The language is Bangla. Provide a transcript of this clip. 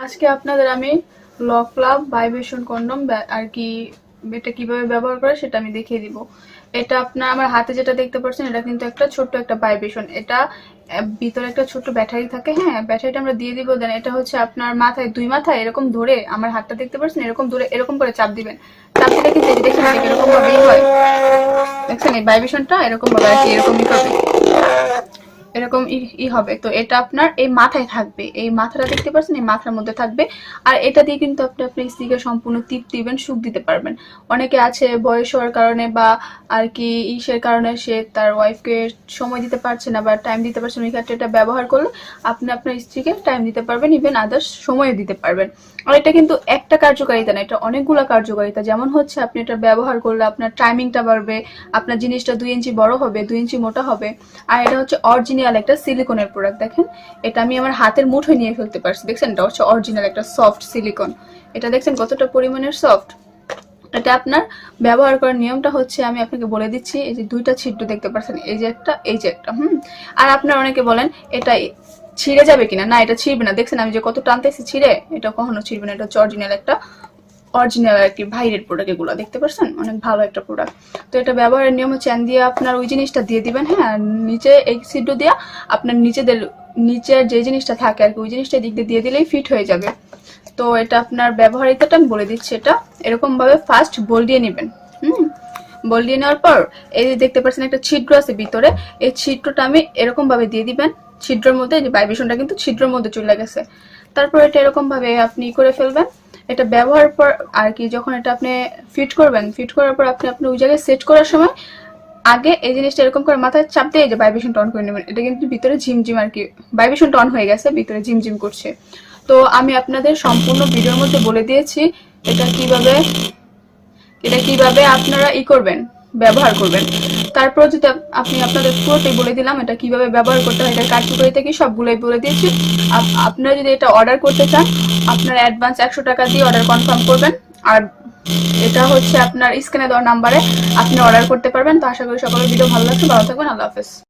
আজকে আপনাদের আমি লকলাভ ভাইব্রেশন কন্ডম আর কি এটা কিভাবে ব্যবহার করে সেটা আমি দেখিয়ে দিব। এটা আপনার আমার হাতে যেটা দেখতে পাচ্ছেন এটা কিন্তু একটা ছোট্ট একটা ভাইব্রেশন। এটা ভিতরে একটা ছোট্ট ব্যাটারি থাকে। হ্যাঁ, ব্যাটারিটা আমরা দিয়ে দিব। দেন এটা হচ্ছে আপনার মাথায় দুই মাথায় এরকম ধরে আমার হাতটা দেখতে পাচ্ছেন এরকম ধরে এরকম করে চাপ দিবেন। চাপ দিলে কিন্তু দেখছেন এরকম ভাবেই হয়। দেখছেন এই ভাইব্রেশনটা এরকম ভাবে আর কি এরকমই করবে, এরকম হবে। তো এটা আপনার এই মাথায় থাকবে, এই মাথাটা দেখতে পাচ্ছেন এই মাথার মধ্যে থাকবে। আর এটা দিয়ে কিন্তু আপনি আপনার স্ত্রীকে সম্পূর্ণ তৃপ্তি দিবেন, সুখ দিতে পারবেন। অনেকে আছে বয়স হওয়ার কারণে বা আর কি ইসের কারণে সে তার ওয়াইফকে সময় দিতে পারছে না বা টাইম দিতে পারছে না, এই ক্ষেত্রে এটা ব্যবহার করলে আপনি আপনার স্ত্রীকে টাইম দিতে পারবেন, ইভেন আদার্স সময়ও দিতে পারবেন। আর এটা কিন্তু একটা কার্যকারিতা না, এটা অনেকগুলো কার্যকারিতা। যেমন হচ্ছে আপনি এটা ব্যবহার করলে আপনার টাইমিংটা বাড়বে, আপনার জিনিসটা 2 ইঞ্চি বড় হবে, 2 ইঞ্চি মোটা হবে। আর এটা হচ্ছে অরিজিনাল একটা সিলিকনের প্রোডাক্ট। দেখেন এটা আমি আমার হাতের মুঠোয় নিয়ে ফেলতে পারছি, দেখছেন এটা হচ্ছে অরিজিনাল একটা সফট সিলিকন। এটা দেখছেন কতটা পরিমাণের সফট। এটা আপনার ব্যবহার করার নিয়মটা হচ্ছে আমি আপনাকে বলে দিচ্ছি। এই যে দুইটা ছিদ্র দেখতে পাচ্ছেন, এই যে একটা এই যে একটা। আর আপনার অনেকে বলেন এটা ছিঁড়ে যাবে কিনা, না এটা ছিঁড়বে না। দেখছেন আমি যে কত টানতেছি, ছিঁড়ে এটা কখনো ছিঁড়বে না। এটা হচ্ছে অরিজিনাল একটা অরিজিনাল আর কি ভাইরের প্রোডাক্ট। এগুলো দেখতে পাচ্ছেন অনেক ভালো একটা প্রোডাক্ট। তো এটা ব্যবহারের নিয়ম হচ্ছে দিয়ে আপনার ওই জিনিসটা দিয়ে দিবেন। হ্যাঁ, নিচে এই ছিদ্র দিয়া আপনার নিচের যে জিনিসটা থাকে আর কি ওই জিনিসটা দিক দিয়ে দিলেই ফিট হয়ে যাবে। তো এটা আপনার ব্যবহারিতাটা আমি বলে দিচ্ছি। এটা এরকম ভাবে ফার্স্ট বল দিয়ে নেবেন। বল দিয়ে নেওয়ার পর এই যে দেখতে পাচ্ছেন একটা ছিদ্র আছে ভিতরে, এই ছিদ্রটা আমি এরকম ভাবে দিয়ে দিবেন। ছিদ্রের মধ্যে যে ভাইব্রেশনটা কিন্তু ছিদ্রের মধ্যে চলে গেছে। তারপর এটা এরকম ভাবে আপনি করে ফেলবেন। এটা ব্যবহার পর আর কি যখন এটা আপনি ফিট করবেন, ফিট করার পর আপনি ওই জায়গায় সেট করার সময় আগে এই জিনিসটা এরকম করে মাথায় চাপ দিয়ে যে ভাইব্রেশনটা অন করে নেবেন। এটা কিন্তু ভিতরে ঝিমঝিম আর কি ভাইব্রেশনটা অন হয়ে গেছে, ভিতরে ঝিমঝিম করছে। তো আমি আপনাদের সম্পূর্ণ ভিডিওর মধ্যে বলে দিয়েছি এটা কিভাবে আপনারা করবেন, ব্যবহার করবেন। তারপর যদি আপনি আপনাদের পুরোটাই বলে দিলাম এটা কিভাবে ব্যবহার করতে হয়, এটা কার্যকারিতা কি সবগুলোই বলে দিয়েছি। আপনারা যদি এটা অর্ডার করতে চান আপনারা অ্যাডভান্স 100 টাকা দিয়ে অর্ডার কনফার্ম করবেন। আর এটা হচ্ছে আপনার স্ক্রিনে দেওয়া নাম্বারে আপনি অর্ডার করতে পারবেন। তো আশা করি সকলের ভিডিও ভালো লাগছে। ভালো থাকবেন। আল্লাহ হাফেজ।